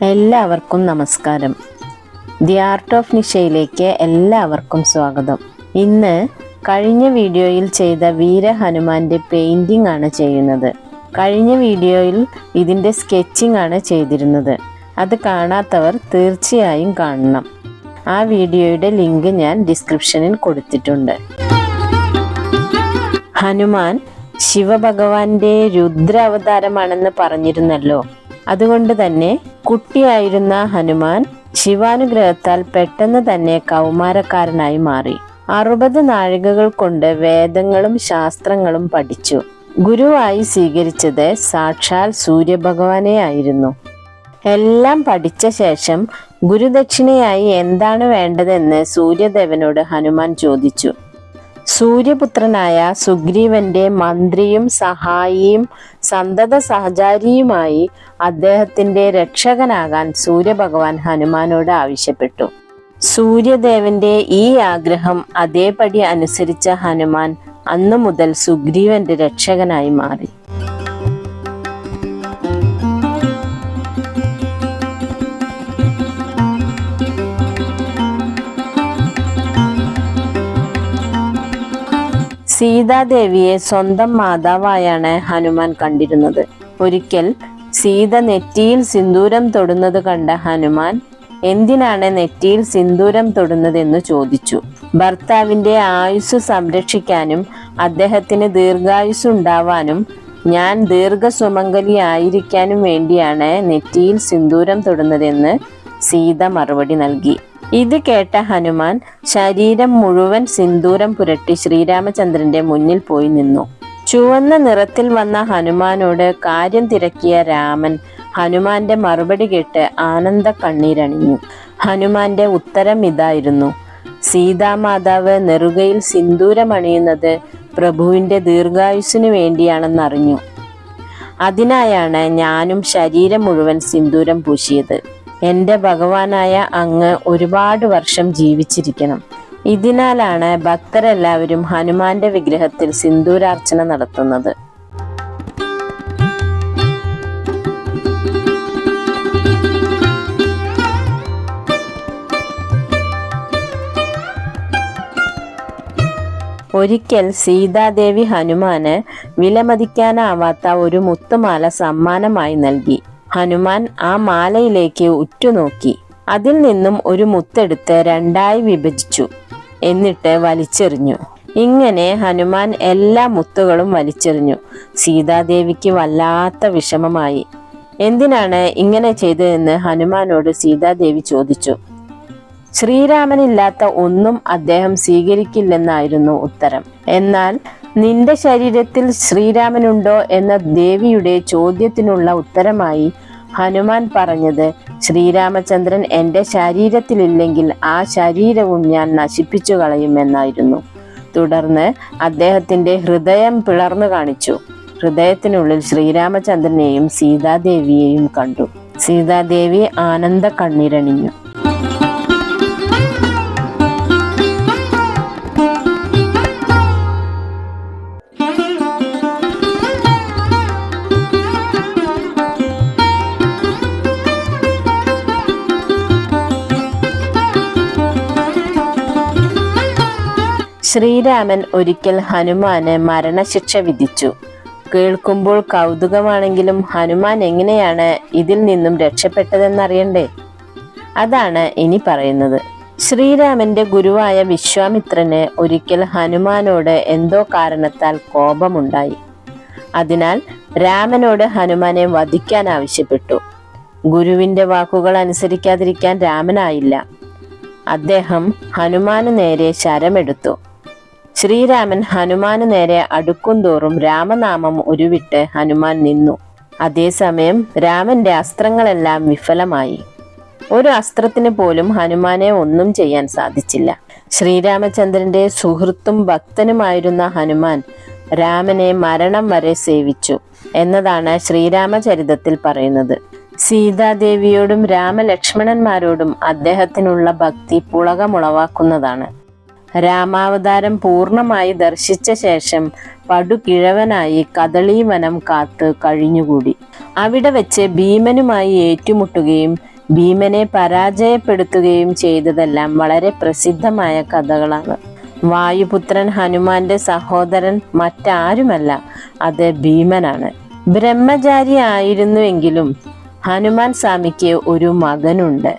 എല്ലാവർക്കും നമസ്കാരം. The art of നിഷയിലേക്ക് എല്ലാവർക്കും സ്വാഗതം. ഇന്ന് കഴിഞ്ഞ വീഡിയോയിൽ ചെയ്ത വീര ഹനുമാന്റെ പെയിന്റിംഗ് ആണ് ചെയ്യുന്നത്. കഴിഞ്ഞ വീഡിയോയിൽ ഇതിൻ്റെ സ്കെച്ചിങ് ആണ് ചെയ്തിരുന്നത്. അത് കാണാത്തവർ തീർച്ചയായും കാണണം. ആ വീഡിയോയുടെ ലിങ്ക് ഞാൻ ഡിസ്ക്രിപ്ഷനിൽ കൊടുത്തിട്ടുണ്ട്. ഹനുമാൻ ശിവഭഗവാന്റെ രുദ്ര അവതാരമാണെന്ന് പറഞ്ഞിരുന്നല്ലോ. അതുകൊണ്ട് തന്നെ കുട്ടിയായിരുന്ന ഹനുമാൻ ശിവാനുഗ്രഹത്താൽ പെട്ടെന്ന് തന്നെ കൗമാരക്കാരനായി മാറി. 60 നാഴികകൾ കൊണ്ട് വേദങ്ങളും ശാസ്ത്രങ്ങളും പഠിച്ചു. ഗുരുവായി സ്വീകരിച്ചത് സാക്ഷാൽ സൂര്യഭഗവാനെ ആയിരുന്നു. എല്ലാം പഠിച്ച ശേഷം ഗുരുദക്ഷിണയായി എന്താണ് വേണ്ടതെന്ന് സൂര്യദേവനോട് ഹനുമാൻ ചോദിച്ചു. സൂര്യപുത്രനായ സുഗ്രീവന്റെ മന്ത്രിയും സഹായിയും സന്തത സഹചാരിയുമായി അദ്ദേഹത്തിന്റെ രക്ഷകനാകാൻ സൂര്യഭഗവാൻ ഹനുമാനോട് ആവശ്യപ്പെട്ടു. സൂര്യദേവന്റെ ഈ ആഗ്രഹം അതേപടി അനുസരിച്ച ഹനുമാൻ അന്നു മുതൽ സുഗ്രീവന്റെ രക്ഷകനായി മാറി. സീതാദേവിയെ സ്വന്തം മാതാവായാണ് ഹനുമാൻ കണ്ടിരുന്നത്. ഒരിക്കൽ സീത നെറ്റിയിൽ സിന്ദൂരം തൊടുന്നത് കണ്ട ഹനുമാൻ എന്തിനാണ് നെറ്റിയിൽ സിന്ദൂരം തൊടുന്നതെന്ന് ചോദിച്ചു. ഭർത്താവിന്റെ ആയുസ് സംരക്ഷിക്കാനും അദ്ദേഹത്തിന് ദീർഘായുസ് ഉണ്ടാവാനും ഞാൻ ദീർഘസുമംഗലി ആയിരിക്കാനും വേണ്ടിയാണ് നെറ്റിയിൽ സിന്ദൂരം തൊടുന്നതെന്ന് സീത മറുപടി നൽകി. ഇത് കേട്ട ഹനുമാൻ ശരീരം മുഴുവൻ സിന്ദൂരം പുരട്ടി ശ്രീരാമചന്ദ്രന്റെ മുന്നിൽ പോയി നിന്നു. ചുവന്ന നിറത്തിൽ വന്ന ഹനുമാനോട് കാര്യം തിരക്കിയ രാമൻ ഹനുമാന്റെ മറുപടി കേട്ട് ആനന്ദ കണ്ണീരണിഞ്ഞു. ഹനുമാന്റെ ഉത്തരം ഇതായിരുന്നു: സീതാമാതാവ് നെറുകയിൽ സിന്ദൂരമണിയുന്നത് പ്രഭുവിന്റെ ദീർഘായുസ്സിനു വേണ്ടിയാണെന്നറിഞ്ഞു. അതിനായാണ് ഞാനും ശരീരം മുഴുവൻ സിന്ദൂരം പൂശിയത്. എൻ്റെ ഭഗവാനായ അങ്ങ് ഒരുപാട് വർഷം ജീവിച്ചിരിക്കണം. ഇതിനാലാണ് ഭക്തരെല്ലാവരും ഹനുമാന്റെ വിഗ്രഹത്തിൽ സിന്ദൂരാർച്ചന നടത്തുന്നത്. ഒരിക്കൽ സീതാദേവി ഹനുമാന് വിലമതിക്കാനാവാത്ത ഒരു മുത്തുമാല സമ്മാനമായി നൽകി. ഹനുമാൻ ആ മാലയിലേക്ക് ഉറ്റുനോക്കി. അതിൽ നിന്നും ഒരു മുത്തെടുത്ത് 2ആയി വിഭജിച്ചു. എന്നിട്ട് വലിച്ചെറിഞ്ഞു. ഇങ്ങനെ ഹനുമാൻ എല്ലാ മുത്തുകളും വലിച്ചെറിഞ്ഞു. സീതാദേവിക്ക് വല്ലാത്ത വിഷമമായി. എന്തിനാണ് ഇങ്ങനെ ചെയ്തതെന്ന് ഹനുമാനോട് സീതാദേവി ചോദിച്ചു. ശ്രീരാമനില്ലാത്ത ഒന്നും അദ്ദേഹം സ്വീകരിക്കില്ലെന്നായിരുന്നു ഉത്തരം. എന്നാൽ നിന്റെ ശരീരത്തിൽ ശ്രീരാമനുണ്ടോ എന്ന ദേവിയുടെ ചോദ്യത്തിനുള്ള ഉത്തരമായി ഹനുമാൻ പറഞ്ഞത്, ശ്രീരാമചന്ദ്രൻ എൻ്റെ ശരീരത്തിലില്ലെങ്കിൽ ആ ശരീരവും ഞാൻ നശിപ്പിച്ചു കളയുമെന്നായിരുന്നു. തുടർന്ന് അദ്ദേഹത്തിന്റെ ഹൃദയം പിളർന്നു കാണിച്ചു. ഹൃദയത്തിനുള്ളിൽ ശ്രീരാമചന്ദ്രനെയും സീതാദേവിയെയും കണ്ടു. സീതാദേവി ആനന്ദ കണ്ണീരണിഞ്ഞു. ശ്രീരാമൻ ഒരിക്കൽ ഹനുമാന് മരണശിക്ഷ വിധിച്ചു. കേൾക്കുമ്പോൾ കൗതുകമാണെങ്കിലും ഹനുമാൻ എങ്ങനെയാണ് ഇതിൽ നിന്നും രക്ഷപ്പെട്ടതെന്നറിയണ്ടേ? അതാണ് ഇനി പറയുന്നത്. ശ്രീരാമന്റെ ഗുരുവായ വിശ്വാമിത്രന് ഒരിക്കൽ ഹനുമാനോട് എന്തോ കാരണത്താൽ കോപമുണ്ടായി. അതിനാൽ രാമനോട് ഹനുമാനെ വധിക്കാൻ ആവശ്യപ്പെട്ടു. ഗുരുവിന്റെ വാക്കുകൾ അനുസരിക്കാതിരിക്കാൻ രാമനായില്ല. അദ്ദേഹം ഹനുമാന് നേരെ ശരമെടുത്തു. ശ്രീരാമൻ ഹനുമാന് നേരെ അടുക്കുംതോറും രാമനാമം ഉരുവിട്ട് ഹനുമാൻ നിന്നു. അതേസമയം രാമന്റെ അസ്ത്രങ്ങളെല്ലാം വിഫലമായി. ഒരു അസ്ത്രത്തിന് പോലും ഹനുമാനെ ഒന്നും ചെയ്യാൻ സാധിച്ചില്ല. ശ്രീരാമചന്ദ്രന്റെ സുഹൃത്തും ഭക്തനുമായിരുന്ന ഹനുമാൻ രാമനെ മരണം വരെ സേവിച്ചു എന്നതാണ് ശ്രീരാമചരിതത്തിൽ പറയുന്നത്. സീതാദേവിയോടും രാമലക്ഷ്മണന്മാരോടും അദ്ദേഹത്തിനുള്ള ഭക്തി പുളകമുളവാക്കുന്നതാണ്. രാമാവതാരം പൂർണ്ണമായി ദർശിച്ച ശേഷം പടുകിഴവനായി കദളീവനം കാത്ത് കഴിഞ്ഞുകൂടി. അവിടെ വെച്ച് ഭീമനുമായി ഏറ്റുമുട്ടുകയും ഭീമനെ പരാജയപ്പെടുത്തുകയും ചെയ്തതെല്ലാം വളരെ പ്രസിദ്ധമായ കഥകളാണ്. വായുപുത്രൻ ഹനുമാന്റെ സഹോദരൻ മറ്റാരുമല്ല, അത് ഭീമനാണ്. ബ്രഹ്മചാരി ആയിരുന്നുവെങ്കിലും ഹനുമാൻ സ്വാമിക്ക് ഒരു മകനുണ്ട്.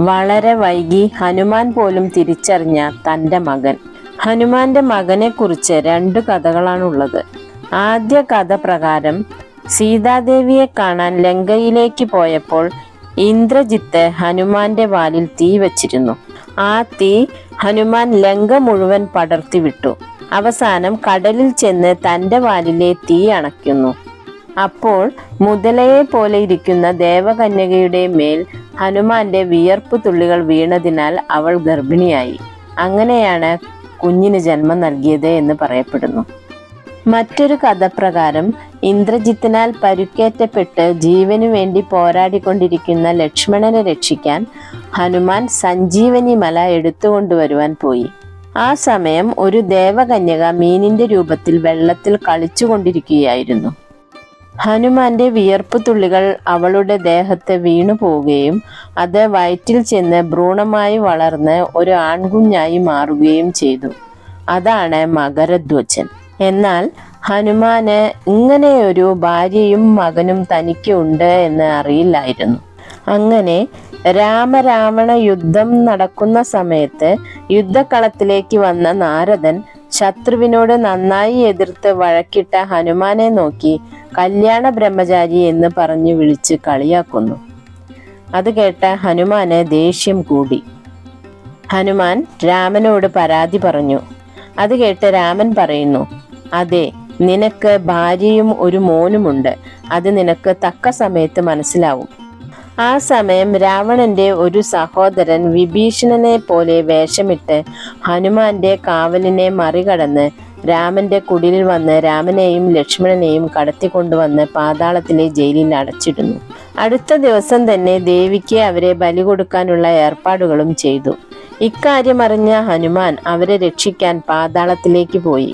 വളരെ വൈകി ഹനുമാൻ പോലും തിരിച്ചറിഞ്ഞ തൻ്റെ മകൻ. ഹനുമാന്റെ മകനെ കുറിച്ച് 2 കഥകളാണുള്ളത്. ആദ്യ കഥ പ്രകാരം സീതാദേവിയെ കാണാൻ ലങ്കയിലേക്ക് പോയപ്പോൾ ഇന്ദ്രജിത്ത് ഹനുമാന്റെ വാലിൽ തീ വച്ചിരുന്നു. ആ തീ ഹനുമാൻ ലങ്ക മുഴുവൻ പടർത്തിവിട്ടു. അവസാനം കടലിൽ ചെന്ന് തൻ്റെ വാലിലെ തീ അണയ്ക്കുന്നു. അപ്പോൾ മുതലയെ പോലെ ഇരിക്കുന്ന ദേവകന്യകയുടെ മേൽ ഹനുമാന്റെ വിയർപ്പ് തുള്ളികൾ വീണതിനാൽ അവൾ ഗർഭിണിയായി. അങ്ങനെയാണ് കുഞ്ഞിന് ജന്മം നൽകിയത് എന്ന് പറയപ്പെടുന്നു. മറ്റൊരു കഥ പ്രകാരം ഇന്ദ്രജിത്തിനാൽ പരുക്കേറ്റപ്പെട്ട് ജീവനു വേണ്ടി പോരാടിക്കൊണ്ടിരിക്കുന്ന ലക്ഷ്മണനെ രക്ഷിക്കാൻ ഹനുമാൻ സഞ്ജീവനി മല എടുത്തുകൊണ്ടുവരുവാൻ പോയി. ആ സമയം ഒരു ദേവകന്യക മീനിന്റെ രൂപത്തിൽ വെള്ളത്തിൽ കളിച്ചുകൊണ്ടിരിക്കുകയായിരുന്നു. ഹനുമാന്റെ വിയർപ്പ് തുള്ളികൾ അവളുടെ ദേഹത്ത് വീണു പോവുകയും അത് വയറ്റിൽ ചെന്ന് ഭ്രൂണമായി വളർന്ന് ഒരു ആൺകുഞ്ഞായി മാറുകയും ചെയ്തു. അതാണ് മകരധ്വജൻ. എന്നാൽ ഹനുമാന് ഇങ്ങനെയൊരു ഭാര്യയും മകനും തനിക്ക് ഉണ്ട് എന്ന് അറിയില്ലായിരുന്നു. അങ്ങനെ രാമരാവണ യുദ്ധം നടക്കുന്ന സമയത്ത് യുദ്ധക്കളത്തിലേക്ക് വന്ന നാരദൻ ശത്രുവിനോട് നന്നായി എതിർത്ത് വഴക്കിട്ട ഹനുമാനെ നോക്കി കല്യാണ ബ്രഹ്മചാരി എന്ന് പറഞ്ഞു വിളിച്ച് കളിയാക്കുന്നു. അത് കേട്ട ഹനുമാന് ദേഷ്യം കൂടി. ഹനുമാൻ രാമനോട് പരാതി പറഞ്ഞു. അത് കേട്ട് രാമൻ പറയുന്നു, അതെ, നിനക്ക് ഭാര്യയും ഒരു മോനുമുണ്ട്. അത് നിനക്ക് തക്ക സമയത്ത് മനസ്സിലാവും. ആ സമയം രാവണന്റെ ഒരു സഹോദരൻ വിഭീഷണനെ പോലെ വേഷമിട്ട് ഹനുമാന്റെ കാവലിനെ മറികടന്ന് രാമന്റെ കുടിലിൽ വന്ന് രാമനെയും ലക്ഷ്മണനെയും കടത്തിക്കൊണ്ടുവന്ന് പാതാളത്തിലെ ജയിലിൽ അടച്ചിടുന്നു. അടുത്ത ദിവസം തന്നെ ദേവിക്ക് അവരെ ബലി കൊടുക്കാനുള്ള ഏർപ്പാടുകളും ചെയ്തു. ഇക്കാര്യം അറിഞ്ഞ ഹനുമാൻ അവരെ രക്ഷിക്കാൻ പാതാളത്തിലേക്ക് പോയി.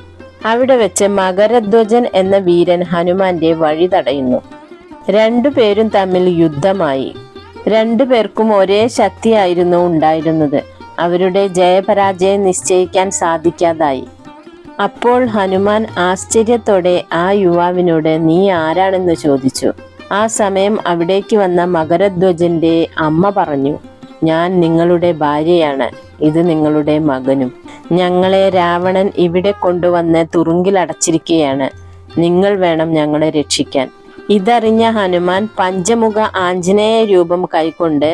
അവിടെ വെച്ച് മകരധ്വജൻ എന്ന വീരൻ ഹനുമാന്റെ വഴി തടയുന്നു. 2 പേരും തമ്മിൽ യുദ്ധമായി. 2 പേർക്കും ഒരേ ശക്തിയായിരുന്നു ഉണ്ടായിരുന്നത്. അവരുടെ ജയപരാജയം നിശ്ചയിക്കാൻ സാധിക്കാതായി. അപ്പോൾ ഹനുമാൻ ആശ്ചര്യത്തോടെ ആ യുവാവിനോട് നീ ആരാണെന്ന് ചോദിച്ചു. ആ സമയം അവിടേക്ക് വന്ന മകരധ്വജന്റെ അമ്മ പറഞ്ഞു, ഞാൻ നിങ്ങളുടെ ഭാര്യയാണ്, ഇത് നിങ്ങളുടെ മകനും. ഞങ്ങളെ രാവണൻ ഇവിടെ കൊണ്ടുവന്ന് തുറുങ്കിലടച്ചിരിക്കുകയാണ്. നിങ്ങൾ വേണം ഞങ്ങളെ രക്ഷിക്കാൻ. ഇതറിഞ്ഞ ഹനുമാൻ പഞ്ചമുഖ ആഞ്ജനേയ രൂപം കൈക്കൊണ്ട്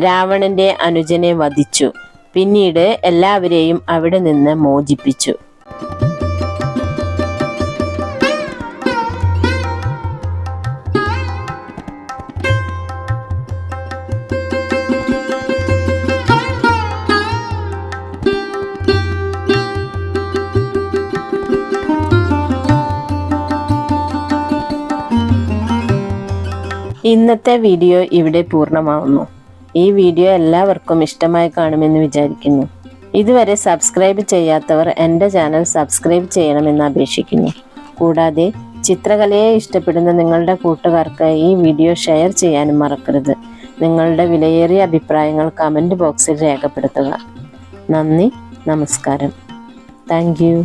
രാവണന്റെ അനുജനെ വധിച്ചു. പിന്നീട് എല്ലാവരെയും അവിടെ നിന്ന് മോചിപ്പിച്ചു. ഇന്നത്തെ വീഡിയോ ഇവിടെ പൂർണ്ണമാവുന്നു. ഈ വീഡിയോ എല്ലാവർക്കും ഇഷ്ടമായി കാണുമെന്ന് വിചാരിക്കുന്നു. ഇതുവരെ സബ്സ്ക്രൈബ് ചെയ്യാത്തവർ എൻ്റെ ചാനൽ സബ്സ്ക്രൈബ് ചെയ്യണമെന്ന് അപേക്ഷിക്കുന്നു. കൂടാതെ ചിത്രകലയെ ഇഷ്ടപ്പെടുന്ന നിങ്ങളുടെ കൂട്ടുകാർക്ക് ഈ വീഡിയോ ഷെയർ ചെയ്യാനും മറക്കരുത്. നിങ്ങളുടെ വിലയേറിയ അഭിപ്രായങ്ങൾ കമൻറ്റ് ബോക്സിൽ രേഖപ്പെടുത്തുക. നന്ദി, നമസ്കാരം. Thank you.